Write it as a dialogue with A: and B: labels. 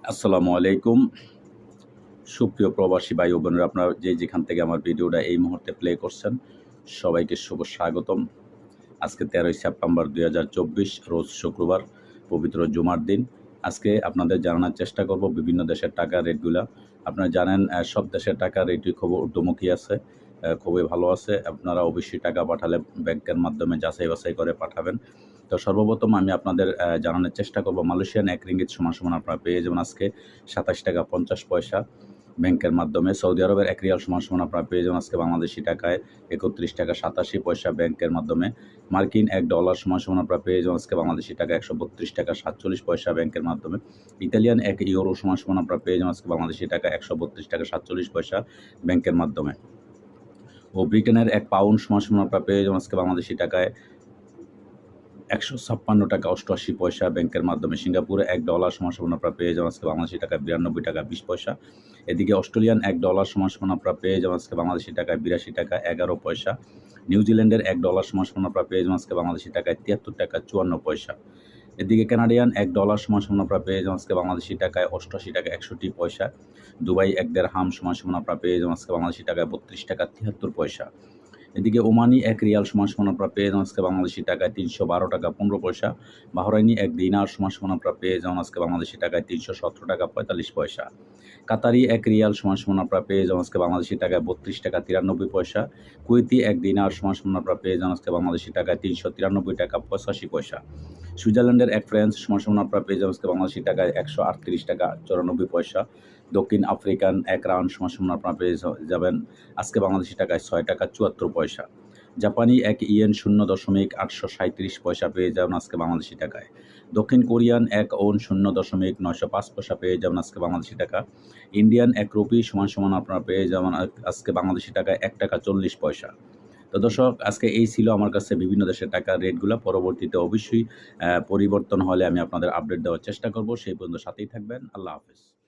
A: আসসালামু আলাইকুম। সুপ্রিয় প্রবাসী ভাই ও বোনেরা, আপনারা যেখান থেকে আমার ভিডিওটা এই মুহূর্তে প্লে করছেন, সবাইকে শুভ স্বাগতম। আজকে 13ই সেপ্টেম্বর 2024, রোজ শুক্রবার, পবিত্র জুমার দিন। আজকে আপনাদের জানানোর চেষ্টা করব বিভিন্ন দেশের টাকার রেটগুলা। আপনারা জানেন সব দেশের টাকার রেটই খুব ঊর্ধ্বমুখী আছে, খুবই ভালো আছে। আপনারা অবশ্যই টাকা পাঠালে ব্যাংকের মাধ্যমে যাচাই বাছাই করে পাঠাবেন। তো সর্বপ্রথম আমি আপনাদের জানানোর চেষ্টা করব, মালয়েশিয়ান 1 রিঙ্গিত সমান আপনারা পেয়ে যাবেন আজকে 27 টাকা 50 পয়সা ব্যাংকের মাধ্যমে। সৌদি আরবের 1 রিয়াল সমান আপনারা পেয়ে যাবেন আজকে বাংলাদেশি টাকায় 31 টাকা 87 পয়সা ব্যাংকের মাধ্যমে। মার্কিন $1 সমান আপনারা পেয়ে যাবেন আজকে বাংলাদেশি টাকা 132 টাকা 47 পয়সা ব্যাংকের মাধ্যমে। ইতালিয়ান 1 ইউরো সমান আপনারা পেয়ে যাবেন আজকে বাংলাদেশি টাকা 132 টাকা 47 পয়সা ব্যাংকের মাধ্যমে। ও ব্রিটেনের 1 পাউন্ড সমান আপনারা পেয়ে যাবেন আজকে বাংলাদেশি টাকায় 156 টাকা 88 পয়সা ব্যাংকের মাধ্যমে। সিঙ্গাপুরে $1 সমান আপনারা পেয়ে যাবেন আজকে বাংলাদেশি টাকায় 92 টাকা 20 পয়সা। এদিকে অস্ট্রেলিয়ান $1 সমান আপনারা পেয়ে যাবেন আজকে বাংলাদেশি টাকায় 82 টাকা 11 পয়সা। নিউজিল্যান্ডের $1 সমান আপনারা পেয়ে যাবেন আজকে বাংলাদেশি টাকায় 73 টাকা 54 পয়সা। এদিকে কানাডিয়ান $1 সমান আপনারা পেয়ে যাবেন আজকে বাংলাদেশি টাকায় 88 টাকা 61 পয়সা। দুবাই 1 দিরহাম সমান আপনারা পেয়ে যাবেন আজকে বাংলাদেশি টাকায় 32 টাকা 73 পয়সা। এদিকে ওমানি 1 রিয়াল সমান আপনারা পেয়ে যাবেন আজকে বাংলাদেশি টাকায় 312 টাকা 15 পয়সা। বাহরাইনি 1 দিনার সমান আপনারা পেয়ে যাবেন আজকে বাংলাদেশি টাকায় 317 টাকা 45 পয়সা। কাতারি 1 রিয়াল সমান আপনারা পেয়ে যাবেন আজকে বাংলাদেশি টাকায় 32 টাকা 93 পয়সা। কুয়েতি 1 দিনার সমান আপনারা পেয়ে যাবেন আজকে বাংলাদেশি টাকায় 393 টাকা 85 পয়সা। সুইজারল্যান্ডের 1 ফ্রান্স সমান আপনারা পেয়ে যাবেন আজকে বাংলাদেশি টাকায় 138 টাকা 94 পয়সা। দক্ষিণ আফ্রিকান 1 রান সমান আপনারা পেয়ে যাবেন আজকে বাংলাদেশি টাকায় 6 টাকা 74 পয়সা। জাপানি 1 ইয়েন 0.837 পয়সা পেয়ে যাবেন আজকে বাংলাদেশি টাকায়। দক্ষিণ কোরিয়ান 1 ওন 0.905 পয়সা পেয়ে যাবেন আজকে বাংলাদেশি টাকা। ইন্ডিয়ান 1 রুপি সমান আপনারা পেয়ে যাবেন আজকে বাংলাদেশি টাকায় 1 টাকা 40 পয়সা। তো দর্শক, আজকে এই ছিল আমার কাছে বিভিন্ন দেশের টাকার রেটগুলো। পরবর্তীতে অবশ্যই পরিবর্তন হলে আমি আপনাদের আপডেট দেওয়ার চেষ্টা করব। সেই পর্যন্ত সাথেই থাকবেন। আল্লাহ হাফেজ।